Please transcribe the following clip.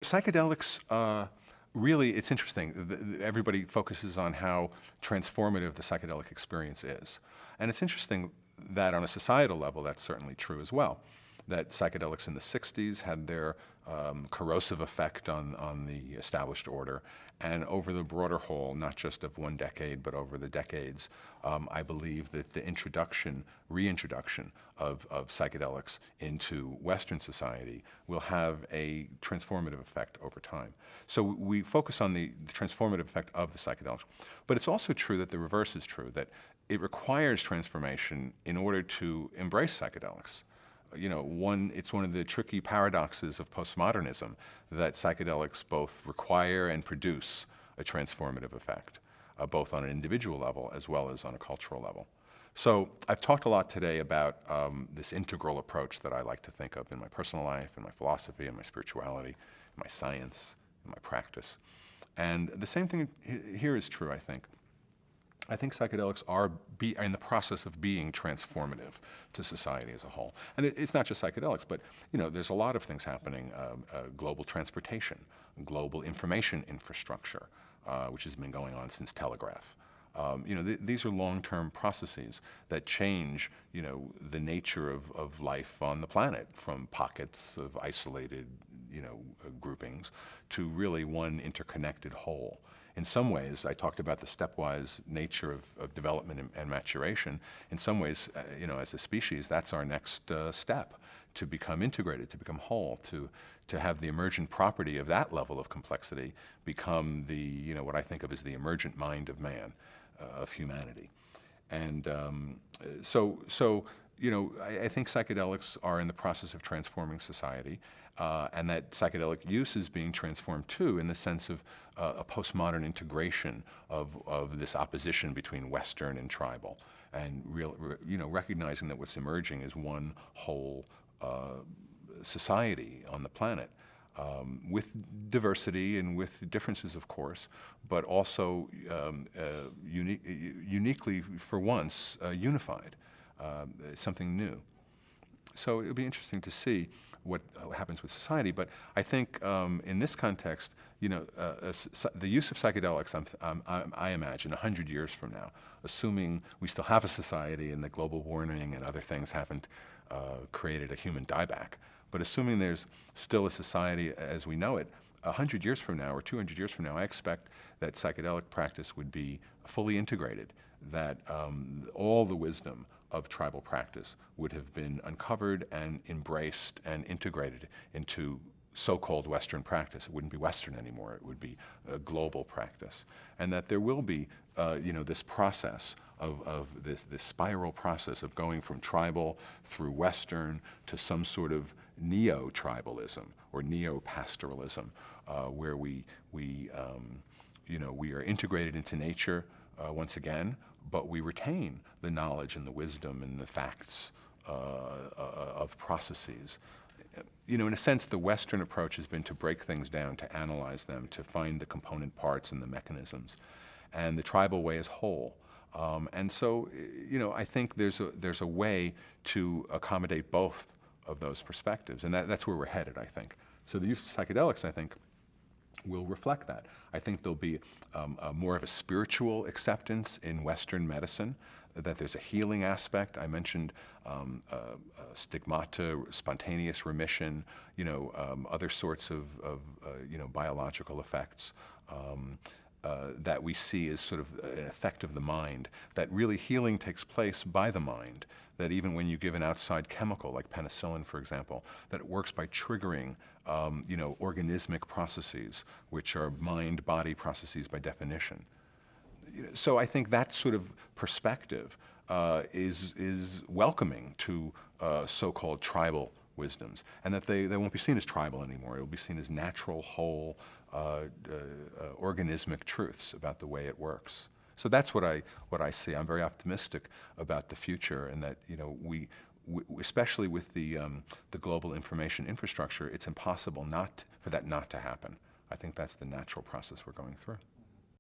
Psychedelics, really, it's interesting. Everybody focuses on how transformative the psychedelic experience is. And it's interesting that on a societal level, that's certainly true as well. That psychedelics in the 60s had their corrosive effect on the established order. And over the broader whole, not just of one decade, but over the decades, I believe that the reintroduction of psychedelics into Western society will have a transformative effect over time. So we focus on the transformative effect of the psychedelics. But it's also true that the reverse is true, that it requires transformation in order to embrace psychedelics. It's one of the tricky paradoxes of postmodernism that psychedelics both require and produce a transformative effect, both on an individual level as well as on a cultural level. So I've talked a lot today about this integral approach that I like to think of in my personal life, in my philosophy, in my spirituality, in my science, in my practice. And the same thing here is true, I think. I think psychedelics are in the process of being transformative to society as a whole. And it's not just psychedelics, but there's a lot of things happening. Global transportation, global information infrastructure, which has been going on since telegraph. These are long-term processes that change, the nature of life on the planet, from pockets of isolated, groupings to really one interconnected whole. In some ways, I talked about the stepwise nature of development and maturation. In some ways, as a species, that's our next step, to become integrated, to become whole, to have the emergent property of that level of complexity become the, what I think of as the emergent mind of man, of humanity. And I think psychedelics are in the process of transforming society. And that psychedelic use is being transformed too, in the sense of a postmodern integration of this opposition between Western and tribal, and recognizing that what's emerging is one whole society on the planet, with diversity and with differences, of course, but also uniquely, for once, unified, something new. So it'll be interesting to see what happens with society. But I think in this context, the use of psychedelics, I imagine 100 years from now, assuming we still have a society and that global warming and other things haven't created a human dieback, but assuming there's still a society as we know it, 100 years from now or 200 years from now, I expect that psychedelic practice would be fully integrated, that all the wisdom of tribal practice would have been uncovered and embraced and integrated into so-called Western practice. It wouldn't be Western anymore, it would be a global practice. And that there will be this process of this spiral process of going from tribal through Western to some sort of neo-tribalism or neo-pastoralism, where we are integrated into nature once again, but we retain the knowledge and the wisdom and the facts of processes. In a sense, the Western approach has been to break things down, to analyze them, to find the component parts and the mechanisms, and the tribal way is whole. And so, I think there's a way to accommodate both of those perspectives, and that's where we're headed, I think. So the use of psychedelics, I think, will reflect that. I think there'll be more of a spiritual acceptance in Western medicine, that there's a healing aspect. I mentioned stigmata, spontaneous remission, other sorts of biological effects that we see as sort of an effect of the mind, that really healing takes place by the mind, that even when you give an outside chemical, like penicillin, for example, that it works by triggering organismic processes, which are mind-body processes by definition. So I think that sort of perspective is welcoming to so-called tribal wisdoms, and that they won't be seen as tribal anymore. It will be seen as natural, whole, organismic truths about the way it works. So that's what I see. I'm very optimistic about the future, and that we especially with the global information infrastructure, it's impossible for that not to happen. I think that's the natural process we're going through.